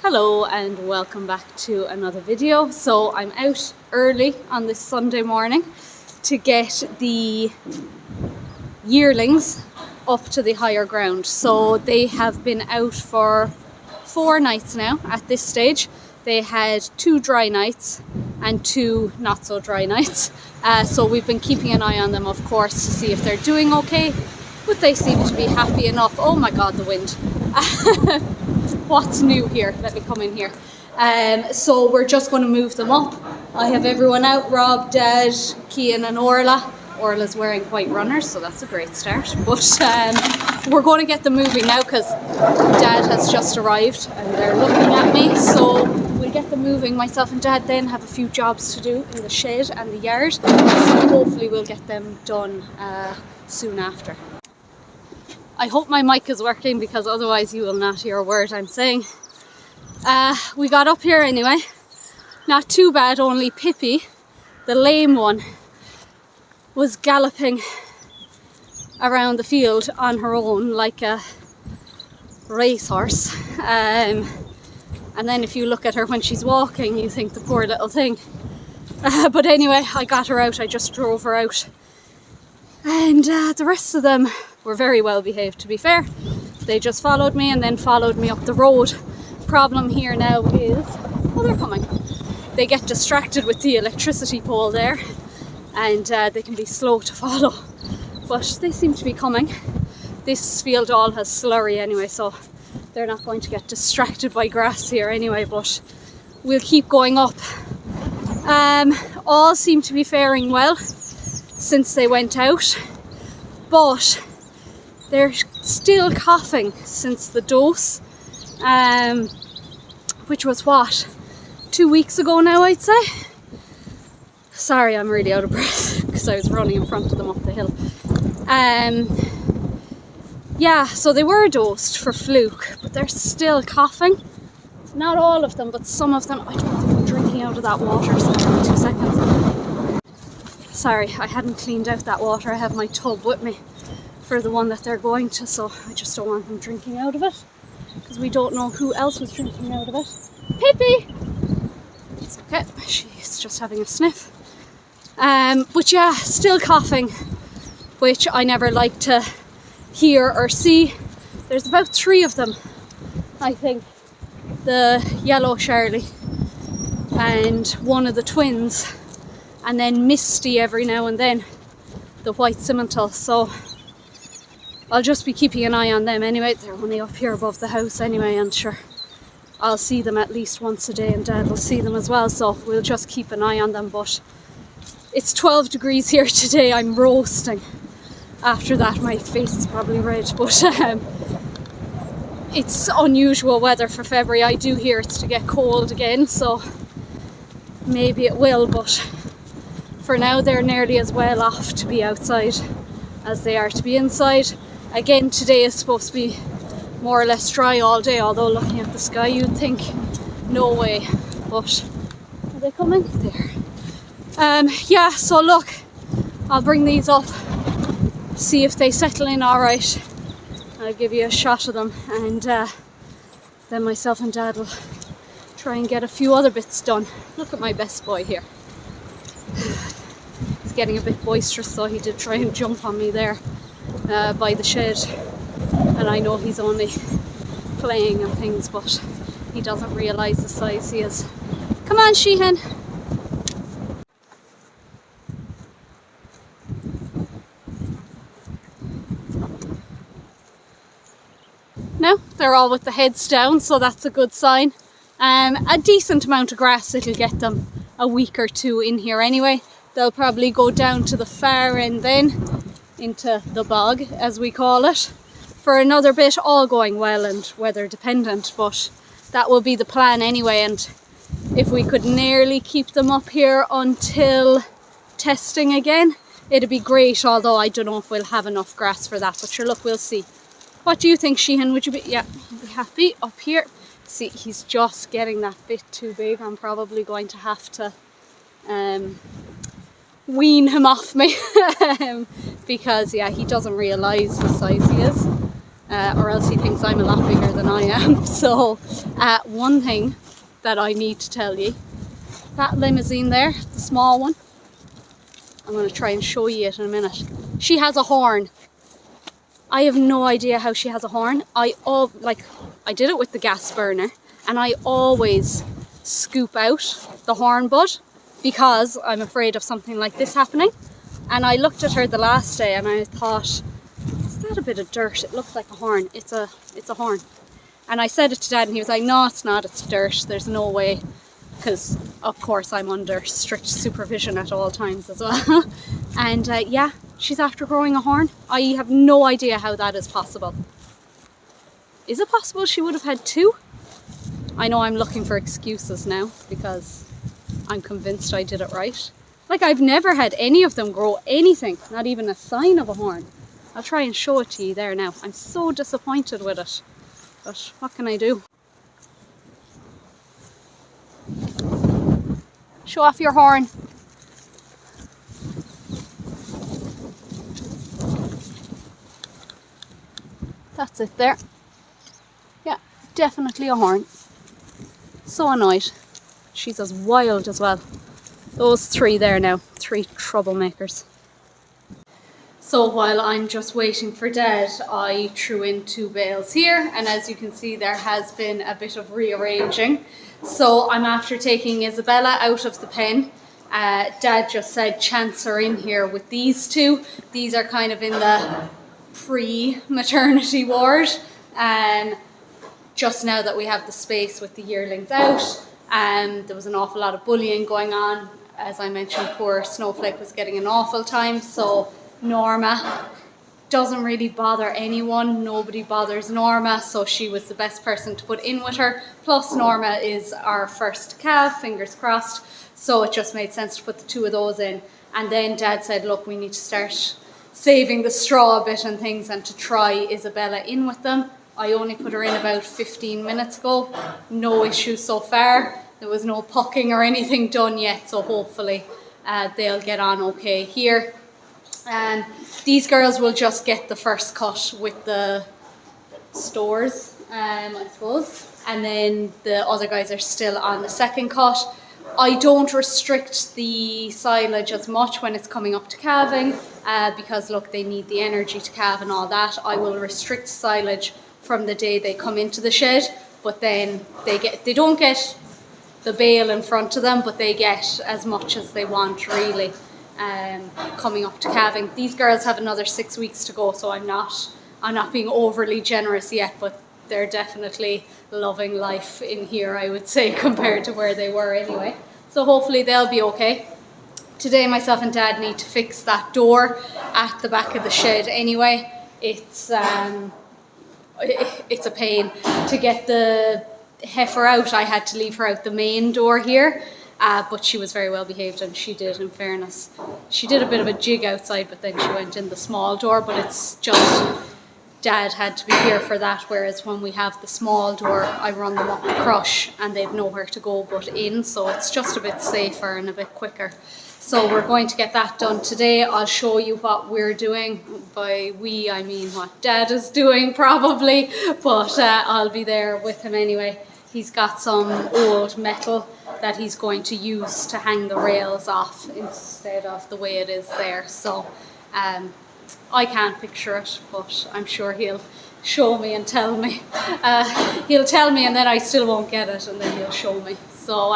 Hello and welcome back to another video. So I'm out early on this Sunday morning to get the yearlings up to the higher ground. So they have been out for 4 nights now at this stage. They had 2 dry nights and 2 not so dry nights. So we've been keeping an eye on them, of course, to see if they're doing okay, but they seem to be happy enough. Oh my God, the wind. What's new here? Let me come in here. So we're just going to move them up. I have everyone out, Rob, Dad, Cian and Orla. Orla's wearing white runners, so that's a great start. But we're going to get them moving now because Dad has just arrived and they're looking at me. So we'll get them moving. Myself and Dad then have a few jobs to do in the shed and the yard. So hopefully we'll get them done soon after. I hope my mic is working because otherwise you will not hear a word I'm saying. We got up here anyway. Not too bad, only Pippi, the lame one, was galloping around the field on her own like a racehorse. And then if you look at her when she's walking, you think the poor little thing. But anyway, I got her out, I just drove her out. And the rest of them were very well behaved, to be fair. They just followed me and then followed me up the road. Problem here now is, oh, they're coming. They get distracted with the electricity pole there and they can be slow to follow. But they seem to be coming. This field all has slurry anyway, so they're not going to get distracted by grass here anyway, but we'll keep going up. All seem to be faring well since they went out, but they're still coughing since the dose, which was what, 2 weeks ago now, I'd say. Sorry, I'm really out of breath because I was running in front of them up the hill. Yeah, so they were dosed for fluke, but they're still coughing. Not all of them, but some of them. I don't know if I'm drinking out of that water, so 2 seconds. Sorry, I hadn't cleaned out that water. I have my tub with me for the one that they're going to, so I just don't want them drinking out of it because we don't know who else was drinking out of it. Pippi! It's okay, she's just having a sniff. But yeah, still coughing, which I never like to hear or see. There's about 3 of them, I think. The yellow Charlie and one of the twins, and then Misty every now and then, the white Simmental. So I'll just be keeping an eye on them anyway. They're only up here above the house anyway, and sure, I'll see them at least once a day and Dad will see them as well, so we'll just keep an eye on them. But it's 12 degrees here today. I'm roasting. After that my face is probably red, but it's unusual weather for February. I do hear it's to get cold again, so maybe it will, but for now they're nearly as well off to be outside as they are to be inside. Again, today is supposed to be more or less dry all day, although looking at the sky you'd think no way. But are they coming? There. Yeah, so look, I'll bring these up, see if they settle in alright. I'll give you a shot of them, and then myself and Dad will try and get a few other bits done. Look at my best boy here. He's getting a bit boisterous, so he did try and jump on me there by the shed, and I know he's only playing and things, but he doesn't realise the size he is. Come on, Sheehan. Now they're all with the heads down, so that's a good sign. A decent amount of grass, it'll get them a week or 2 in here anyway. They'll probably go down to the far end then, into the bog as we call it, for another bit, all going well and weather dependent, but that will be the plan anyway. And if we could nearly keep them up here until testing again, it'd be great, although I don't know if we'll have enough grass for that, but sure, look, we'll see. What do you think, Sheehan? Would you be, yeah, be happy up here? See, he's just getting that bit too big. I'm probably going to have to wean him off me because yeah, he doesn't realise the size he is. or else he thinks I'm a lot bigger than I am. So one thing that I need to tell you, that limousine there, the small one, I'm going to try and show you it in a minute. She has a horn. I have no idea how she has a horn. I did it with the gas burner, and I always scoop out the horn bud because I'm afraid of something like this happening. And I looked at her the last day and I thought, is that a bit of dirt? It looks like a horn. It's a horn. And I said it to Dad and he was like, no, it's not, it's dirt. There's no way. Because of course I'm under strict supervision at all times as well. And yeah, she's after growing a horn. I have no idea how that is possible. Is it possible she would have had two? I know I'm looking for excuses now because I'm convinced I did it right. Like, I've never had any of them grow anything, not even a sign of a horn. I'll try and show it to you there now. I'm so disappointed with it, but what can I do? Show off your horn. That's it there. Yeah, definitely a horn. So annoyed. She's as wild as well. Those three there now, three troublemakers. So while I'm just waiting for Dad, I threw in 2 bales here, and as you can see there has been a bit of rearranging. So I'm after taking Isabella out of the pen. Dad just said chance her in here with these 2. These are kind of in the pre-maternity ward. Just now that we have the space with the yearlings out, there was an awful lot of bullying going on. As I mentioned, poor Snowflake was getting an awful time, so Norma doesn't really bother anyone. Nobody bothers Norma, so she was the best person to put in with her. Plus Norma is our first calf, fingers crossed, so it just made sense to put the 2 of those in. And then Dad said, look, we need to start saving the straw a bit and things, and to try Isabella in with them. I only put her in about 15 minutes ago. No issues so far. There was no pucking or anything done yet, so hopefully they'll get on okay here. These girls will just get the first cut with the stores, I suppose, and then the other guys are still on the second cut. I don't restrict the silage as much when it's coming up to calving because look, they need the energy to calve and all that. I will restrict silage from the day they come into the shed, but then they don't get the bale in front of them, but they get as much as they want really coming up to calving. These girls have another 6 weeks to go, so I'm not being overly generous yet, but they're definitely loving life in here, I would say, compared to where they were anyway. So hopefully they'll be okay. Today myself and Dad need to fix that door at the back of the shed anyway. It's a pain to get the heifer out. I had to leave her out the main door here, but she was very well behaved, and she did, in fairness. She did a bit of a jig outside, but then she went in the small door, but it's just Dad had to be here for that, whereas when we have the small door, I run them up the crush and they've nowhere to go but in, so it's just a bit safer and a bit quicker. So we're going to get that done today. I'll show you what we're doing. By we, I mean what Dad is doing probably, but I'll be there with him anyway. He's got some old metal that he's going to use to hang the rails off instead of the way it is there. So I can't picture it, but I'm sure he'll show me and tell me. He'll tell me and then I still won't get it, and then he'll show me. So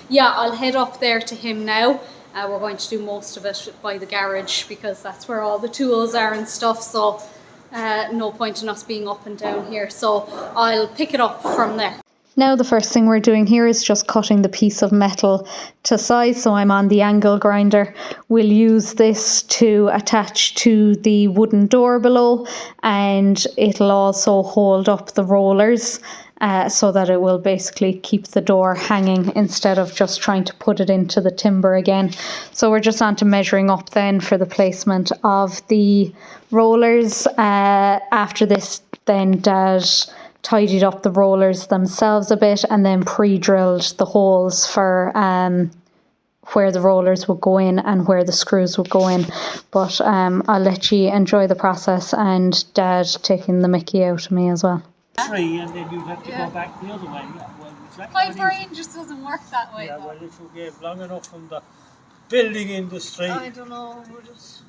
yeah, I'll head up there to him now. We're going to do most of it by the garage because that's where all the tools are and stuff, so no point in us being up and down here. So I'll pick it up from there. Now the first thing we're doing here is just cutting the piece of metal to size, so I'm on the angle grinder. We'll use this to attach to the wooden door below, and it'll also hold up the rollers so that it will basically keep the door hanging instead of just trying to put it into the timber again. So we're just on to measuring up then for the placement of the rollers. After this then Dad tidied up the rollers themselves a bit and then pre-drilled the holes for where the rollers would go in and where the screws would go in. But I'll let you enjoy the process, and Dad taking the mickey out of me as well. 3 and then you'd have to go back the other way. Well, My brain just doesn't work that way. Yeah, well, if you gave long enough from the building industry. I don't know, would it?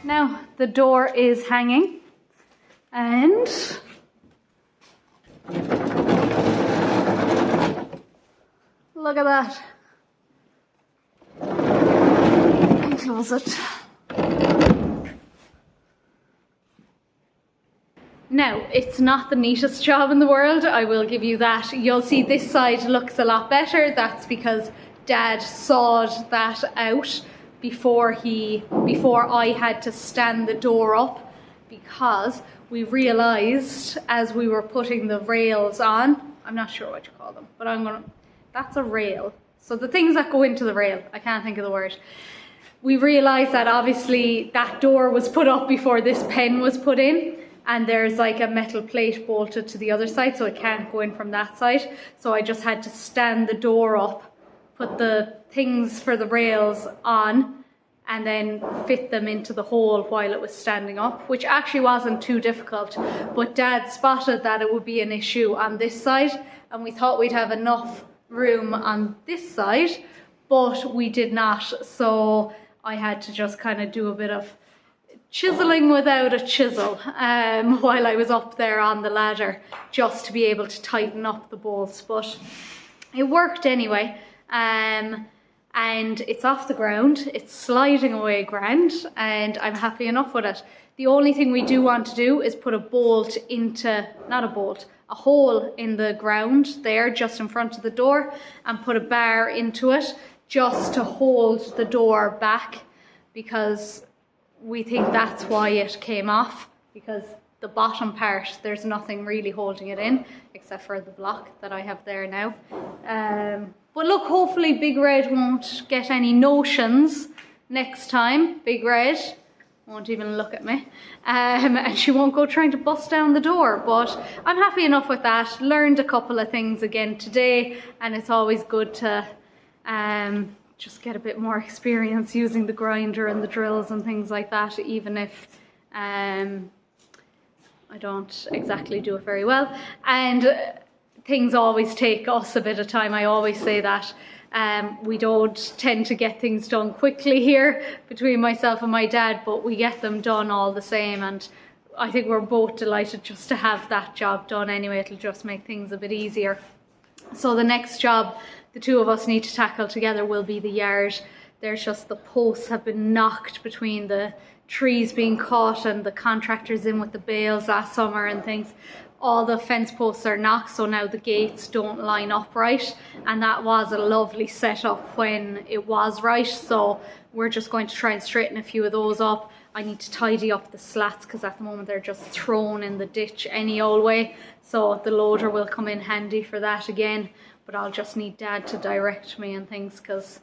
Now the door is hanging, and look at that. And close it. Now, it's not the neatest job in the world, I will give you that. You'll see this side looks a lot better. That's because Dad sawed that out before I had to stand the door up, because we realized as we were putting the rails on, I'm not sure what you call them, but that's a rail. So the things that go into the rail, I can't think of the word. We realized that obviously that door was put up before this pen was put in, and there's like a metal plate bolted to the other side, so it can't go in from that side. So I just had to stand the door up, put the things for the rails on, and then fit them into the hole while it was standing up, which actually wasn't too difficult. But Dad spotted that it would be an issue on this side, and we thought we'd have enough room on this side, but we did not. So I had to just kind of do a bit of chiseling without a chisel while I was up there on the ladder, just to be able to tighten up the bolts. But it worked anyway. And it's off the ground, it's sliding away grand, and I'm happy enough with it. The only thing we do want to do is put a bolt into, not a bolt, a hole in the ground there just in front of the door, and put a bar into it just to hold the door back, because we think that's why it came off, because the bottom part, there's nothing really holding it in except for the block that I have there now. But look, hopefully Big Red won't get any notions next time. Big Red won't even look at me. And she won't go trying to bust down the door. But I'm happy enough with that. Learned a couple of things again today, and it's always good to just get a bit more experience using the grinder and the drills and things like that, even if I don't exactly do it very well. And things always take us a bit of time. I always say that. We don't tend to get things done quickly here between myself and my dad, but we get them done all the same, and I think we're both delighted just to have that job done anyway. It'll just make things a bit easier. So the next job the two of us need to tackle together will be the yard. There's just, the posts have been knocked between the trees being cut and the contractors in with the bales last summer and things. All the fence posts are knocked, so now the gates don't line up right, and that was a lovely setup when it was right. So we're just going to try and straighten a few of those up. I need to tidy up the slats because at the moment they're just thrown in the ditch any old way, so the loader will come in handy for that again. But I'll just need Dad to direct me and things, because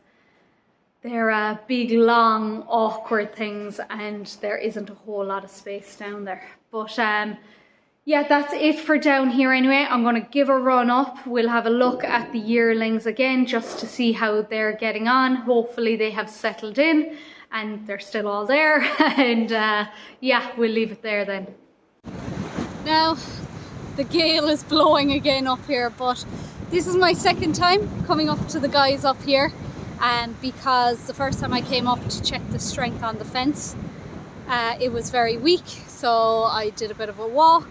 they're big, long, awkward things, and there isn't a whole lot of space down there. But yeah, that's it for down here anyway. I'm going to give a run up. We'll have a look at the yearlings again just to see how they're getting on. Hopefully they have settled in and they're still all there. And yeah, we'll leave it there then. Now, the gale is blowing again up here, but this is my second time coming up to the guys up here. because the first time I came up to check the strength on the fence, it was very weak, so I did a bit of a walk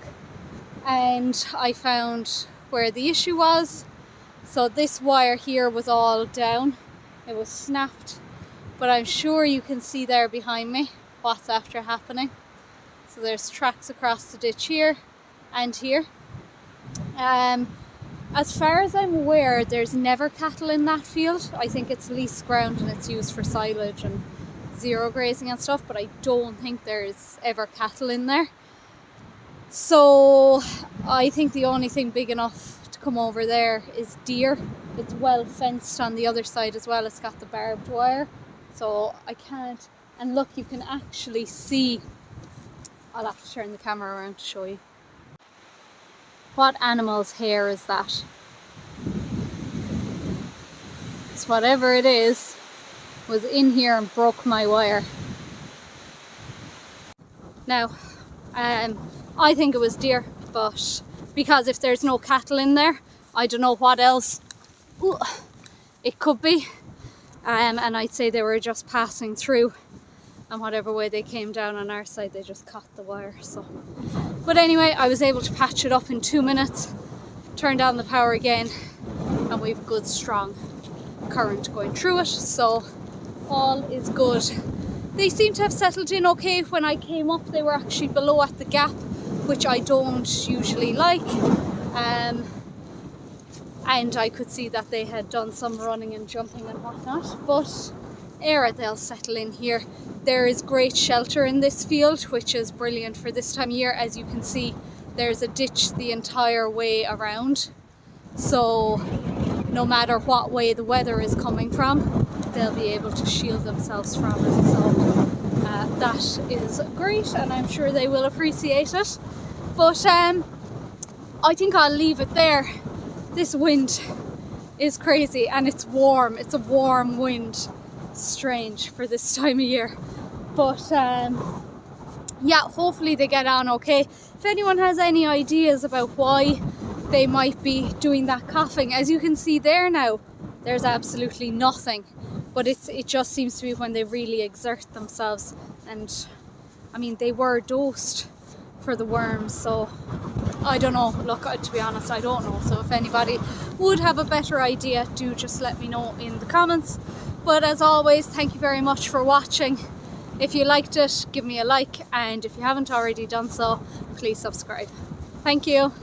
and I found where the issue was. So this wire here was all down, it was snapped, but I'm sure you can see there behind me what's after happening. So there's tracks across the ditch here and here. As far as I'm aware, there's never cattle in that field. I think it's leased ground and it's used for silage and zero grazing and stuff, but I don't think there's ever cattle in there. So I think the only thing big enough to come over there is deer. It's well fenced on the other side as well. It's got the barbed wire, so I can't. And look, you can actually see, I'll have to turn the camera around to show you. What animal's hair is that? It's whatever it is was in here and broke my wire. Now, I think it was deer, but because if there's no cattle in there, I don't know what else it could be. And I'd say they were just passing through, and whatever way they came down on our side, they just caught the wire. So, but anyway, I was able to patch it up in 2 minutes, turn down the power again, and we've good strong current going through it, so all is good. They seem to have settled in okay. When I came up, they were actually below at the gap, which I don't usually like, and I could see that they had done some running and jumping and whatnot, but they'll settle in here. There is great shelter in this field, which is brilliant for this time of year. As you can see, there's a ditch the entire way around, so no matter what way the weather is coming from, they'll be able to shield themselves from it. So that is great, and I'm sure they will appreciate it. But I think I'll leave it there. This wind is crazy and it's warm. It's a warm wind. Strange for this time of year, but yeah, hopefully they get on okay. If anyone has any ideas about why they might be doing that coughing, as you can see there now, there's absolutely nothing, but it just seems to be when they really exert themselves. And I mean, they were dosed for the worms, so I don't know. Look, to be honest, I don't know. So if anybody would have a better idea, do just let me know in the comments. But as always, thank you very much for watching. If you liked it, give me a like, and if you haven't already done so, please subscribe. Thank you.